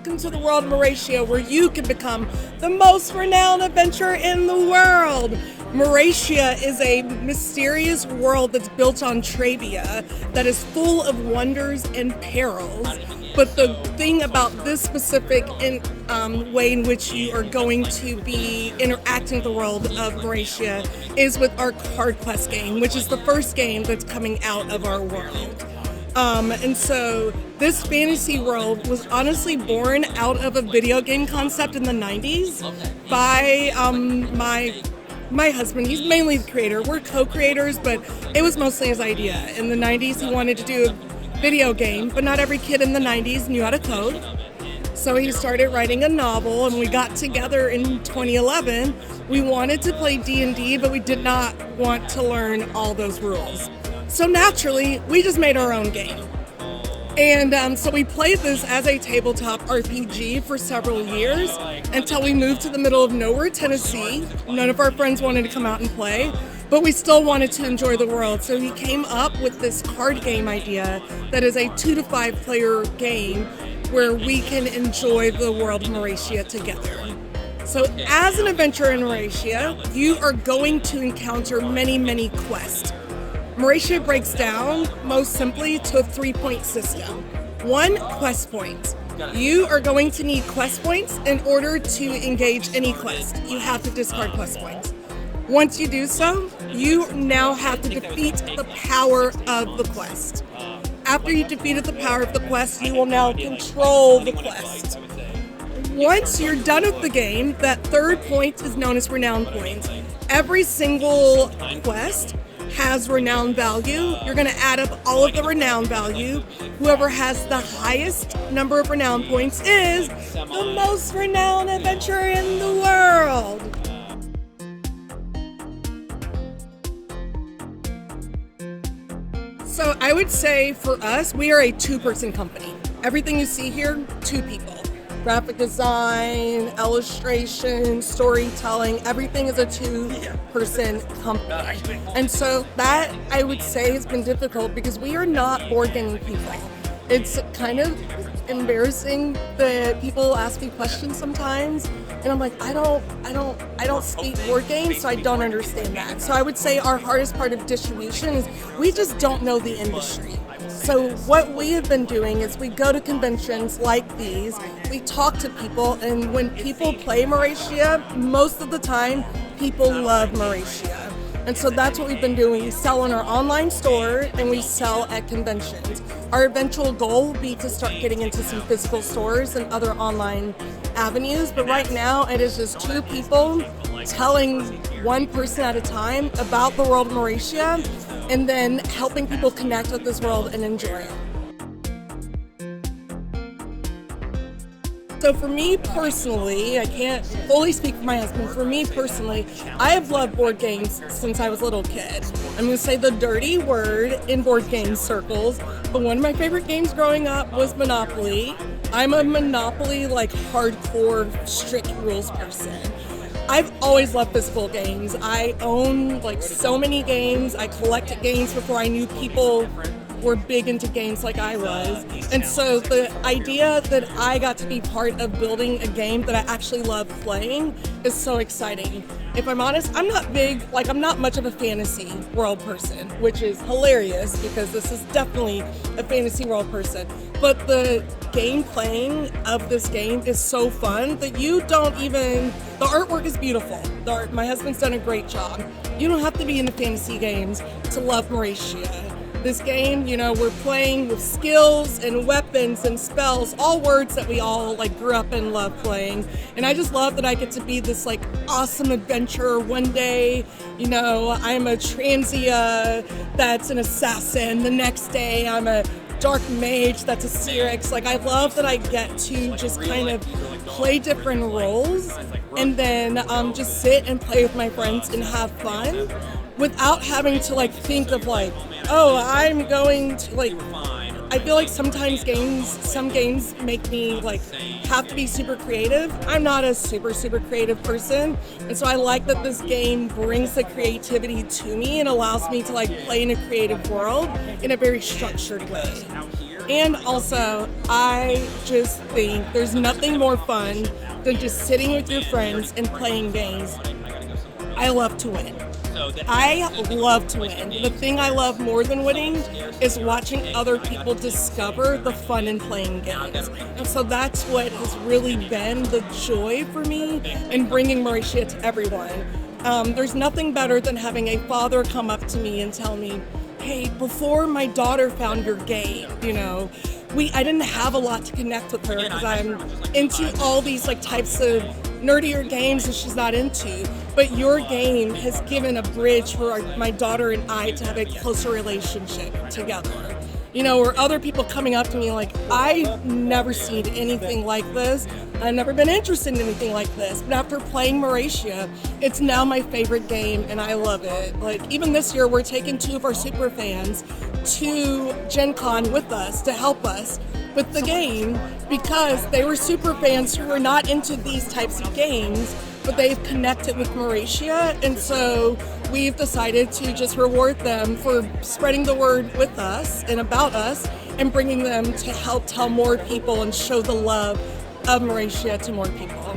welcome to the world of Moratia, where you can become the most renowned adventurer in the world. Moratia is a mysterious world that's built on Trabia that is full of wonders and perils. But the thing about this specific way in which you are going to be interacting with the world of Moratia is with our card quest game, which is the first game that's coming out of our world. And so this fantasy world was honestly born out of a video game concept in the 90s by my husband. He's mainly the creator. We're co-creators, but it was mostly his idea. In the 90s, he wanted to do a video game, but not every kid in the 90s knew how to code. So he started writing a novel, and we got together in 2011. We wanted to play D&D, but we did not want to learn all those rules. So naturally, we just made our own game. And so we played this as a tabletop RPG for several years until we moved to the middle of nowhere, Tennessee. None of our friends wanted to come out and play, but we still wanted to enjoy the world. So he came up with this card game idea that is a 2 to 5 player game where we can enjoy the world of Moratia together. So as an adventurer in Moratia, you are going to encounter many, many quests. Moratia breaks down, most simply, to a 3-point system. 1, quest points. You are going to need quest points in order to engage any quest. You have to discard quest points. Once you do so, you now have to defeat the power of the quest. After you defeated the power of the quest, you will now control the quest. Once you're done with the game, that 3rd point is known as renown points. Every single quest has renown value. You're going to add up all of the renown value. Whoever has the highest number of renown points is the most renowned adventurer in the world. So I would say for us, we are a 2-person company. Everything you see here, 2 people. Graphic design, illustration, storytelling, everything is a 2-person company. And so that, I would say, has been difficult because we are not board gaming people. It's kind of embarrassing that people ask me questions sometimes, and I'm like, I don't speak board games, so I don't understand that. So I would say our hardest part of distribution is we just don't know the industry. So what we have been doing is we go to conventions like these, we talk to people, and when people play Moratia, most of the time, people love Moratia. And so that's what we've been doing. We sell in our online store and we sell at conventions. Our eventual goal will be to start getting into some physical stores and other online avenues, but right now it is just 2 people telling 1 person at a time about the world of Moratia, and then helping people connect with this world and enjoy it. So for me personally, I can't fully speak for my husband, for me personally, I have loved board games since I was a little kid. I'm going to say the dirty word in board game circles, but one of my favorite games growing up was Monopoly. I'm a Monopoly, hardcore, strict rules person. I've always loved physical games. I own so many games. I collected games before I knew people were big into games like I was. And so the idea that I got to be part of building a game that I actually love playing is so exciting. If I'm honest, I'm not much of a fantasy world person, which is hilarious because this is definitely a fantasy world person. But the game playing of this game is so fun that the artwork is beautiful. My husband's done a great job. You don't have to be into fantasy games to love Moratia. This game, we're playing with skills and weapons and spells, all words that we all grew up and love playing. And I just love that I get to be this awesome adventurer. One day, I'm a Transia that's an assassin. The next day, I'm a dark mage that's a Cyrix. I love that I get to just kind of play different roles and then just sit and play with my friends and have fun without having to think of I'm going to I feel like sometimes some games make me have to be super creative. I'm not a super creative person, and so I like that this game brings the creativity to me and allows me to play in a creative world in a very structured way. And also, I just think there's nothing more fun than just sitting with your friends and playing games. I love to win. I love to win. The thing I love more than winning is watching other people discover the fun in playing games. And so that's what has really been the joy for me in bringing Moratia to everyone. There's nothing better than having a father come up to me and tell me, hey, before my daughter found your game, I didn't have a lot to connect with her because I'm into all these types of nerdier games that she's not into. But your game has given a bridge for my daughter and I to have a closer relationship together. Or other people coming up to me like, I've never seen anything like this. I've never been interested in anything like this. But after playing Moratia, it's now my favorite game and I love it. Even this year, we're taking 2 of our super fans to Gen Con with us to help us with the game because they were super fans who were not into these types of games, but they've connected with Moratia, and so we've decided to just reward them for spreading the word with us and about us and bringing them to help tell more people and show the love of Moratia to more people.